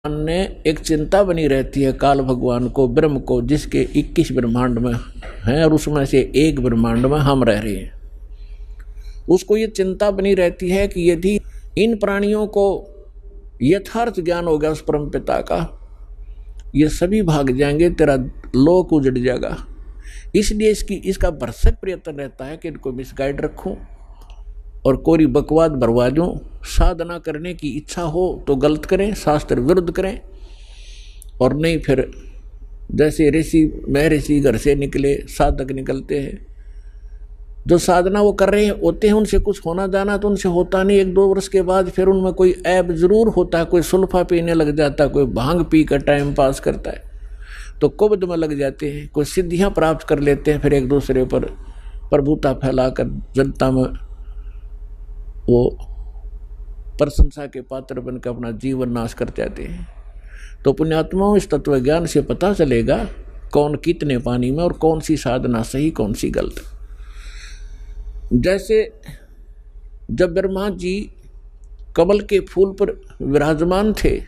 ने एक चिंता बनी रहती है काल भगवान को, ब्रह्म को, जिसके 21 ब्रह्मांड में हैं और उसमें से एक ब्रह्मांड में हम रह रहे हैं। उसको ये चिंता बनी रहती है कि यदि इन प्राणियों को यथार्थ ज्ञान हो गया उस परम पिता का, ये सभी भाग जाएंगे, तेरा लोक उजड़ जाएगा। इसलिए इसका भरसक प्रयत्न रहता है कि इनको मिसगाइड रखूं और कोरी बकवाद भरवा दूं। साधना करने की इच्छा हो तो गलत करें, शास्त्र विरुद्ध करें, और नहीं फिर जैसे ऋषि महर्षि घर से निकले साधक निकलते हैं, जो साधना वो कर रहे होते हैं उनसे कुछ होना जाना तो उनसे होता नहीं। 1-2 वर्ष के बाद फिर उनमें कोई ऐब जरूर होता है, कोई सुल्फा पीने लग जाता है, कोई भांग पी कर टाइम पास करता है तो कुबद में लग जाते हैं, कोई सिद्धियां प्राप्त कर लेते हैं, फिर एक दूसरे पर प्रभुता फैलाकर जनता में वो प्रशंसा के पात्र बनकर अपना जीवन नाश कर जाते हैं। तो पुण्यात्माओं, इस तत्व ज्ञान से पता चलेगा कौन कितने पानी में और कौन सी साधना सही कौन सी गलत। जैसे जब ब्रह्मा जी कमल के फूल पर विराजमान थे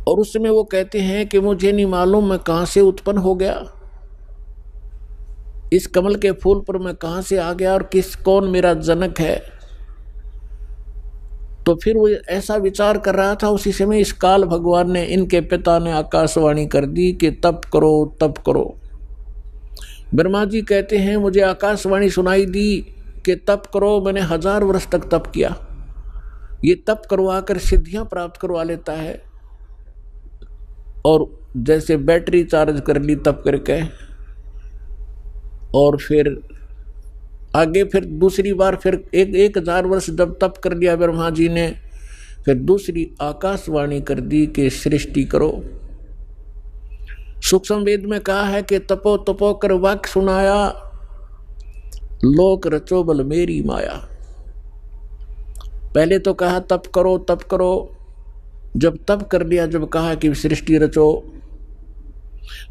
और उस समय वो कहते हैं कि मुझे नहीं मालूम मैं कहाँ से उत्पन्न हो गया, इस कमल के फूल पर मैं कहाँ से आ गया और कौन मेरा जनक है। तो फिर वो ऐसा विचार कर रहा था, उसी समय इस काल भगवान ने, इनके पिता ने आकाशवाणी कर दी कि तप करो तप करो। ब्रह्मा जी कहते हैं मुझे आकाशवाणी सुनाई दी कि तप करो, मैंने 1000 वर्ष तक तप किया। ये तप करवा कर सिद्धियां प्राप्त करवा लेता है, और जैसे बैटरी चार्ज कर ली तप करके, और फिर आगे फिर दूसरी बार फिर 1000 वर्ष जब तप कर लिया ब्रह्मा जी ने, फिर दूसरी आकाशवाणी कर दी कि सृष्टि करो। सूक्ष्म वेद में कहा है कि तपो तपो कर वाक्य सुनाया, लोक रचो बल मेरी माया। पहले तो कहा तप करो तप करो, जब तप कर लिया, जब कहा कि सृष्टि रचो,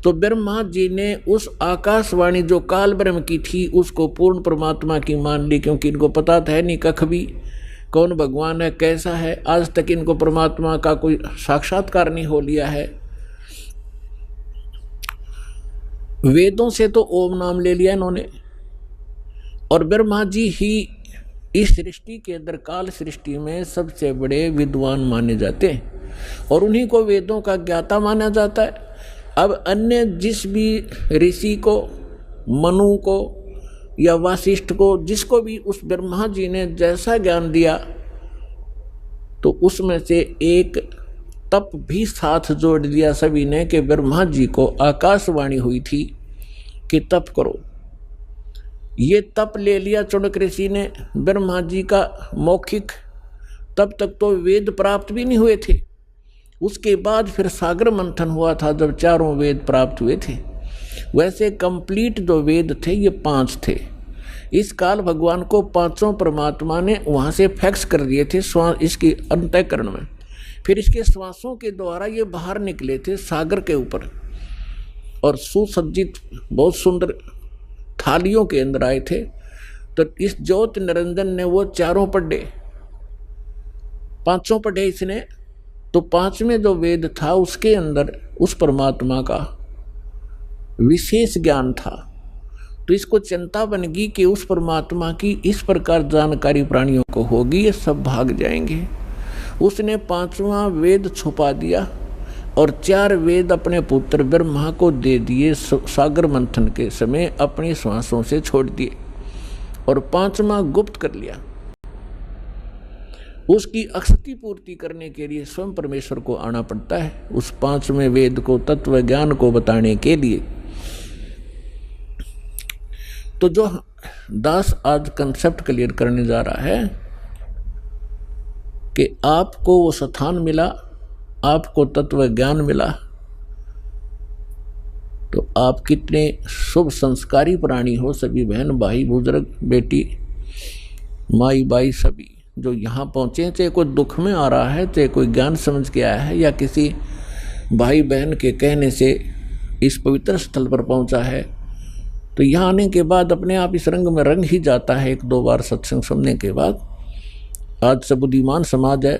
तो ब्रह्मा जी ने उस आकाशवाणी जो काल ब्रह्म की थी उसको पूर्ण परमात्मा की मान ली, क्योंकि इनको पता था नहीं कख भी कौन भगवान है कैसा है। आज तक इनको परमात्मा का कोई साक्षात्कार नहीं हो लिया है। वेदों से तो ओम नाम ले लिया इन्होंने, और ब्रह्मा जी ही इस सृष्टि के अंदर काल सृष्टि में सबसे बड़े विद्वान माने जाते हैं और उन्हीं को वेदों का ज्ञाता माना जाता है। अब अन्य जिस भी ऋषि को, मनु को या वासिष्ठ को, जिसको भी उस ब्रह्मा जी ने जैसा ज्ञान दिया, तो उसमें से एक तप भी साथ जोड़ दिया सभी ने कि ब्रह्मा जी को आकाशवाणी हुई थी कि तप करो। ये तप ले लिया चौड़क ऋषि ने ब्रह्मा जी का मौखिक। तब तक तो वेद प्राप्त भी नहीं हुए थे। उसके बाद फिर सागर मंथन हुआ था जब 4 वेद प्राप्त हुए थे। वैसे कंप्लीट जो वेद थे ये 5 थे। इस काल भगवान को 5 परमात्मा ने वहाँ से फैक्स कर दिए थे इसकी अंतःकरण में। फिर इसके श्वासों के द्वारा ये बाहर निकले थे सागर के ऊपर, और सुसज्जित बहुत सुंदर थालियों के अंदर आए थे। तो इस ज्योत निरंजन ने वो 4 पढ़े, 5 पढ़े इसने। तो 5वें जो वेद था उसके अंदर उस परमात्मा का विशेष ज्ञान था। तो इसको चिंता बन गई कि उस परमात्मा की इस प्रकार जानकारी प्राणियों को होगी, ये सब भाग जाएंगे। उसने 5वां वेद छुपा दिया और 4 वेद अपने पुत्र ब्रह्मा को दे दिए। सागर मंथन के समय अपनी श्वासों से छोड़ दिए और 5वां गुप्त कर लिया। उसकी अक्षति पूर्ति करने के लिए स्वयं परमेश्वर को आना पड़ता है, उस 5वें वेद को, तत्व ज्ञान को बताने के लिए। तो जो दास आज कंसेप्ट क्लियर करने जा रहा है कि आपको वो स्थान मिला, आपको तत्व ज्ञान मिला, तो आप कितने शुभ संस्कारी प्राणी हो। सभी बहन भाई बुजुर्ग बेटी माई बाई सभी जो यहाँ पहुँचे, चाहे कोई दुख में आ रहा है, चाहे कोई ज्ञान समझ के आया है, या किसी भाई बहन के कहने से इस पवित्र स्थल पर पहुँचा है, तो यहाँ आने के बाद अपने आप इस रंग में रंग ही जाता है 1-2 बार सत्संग सुनने के बाद। आज से बुद्धिमान समाज है,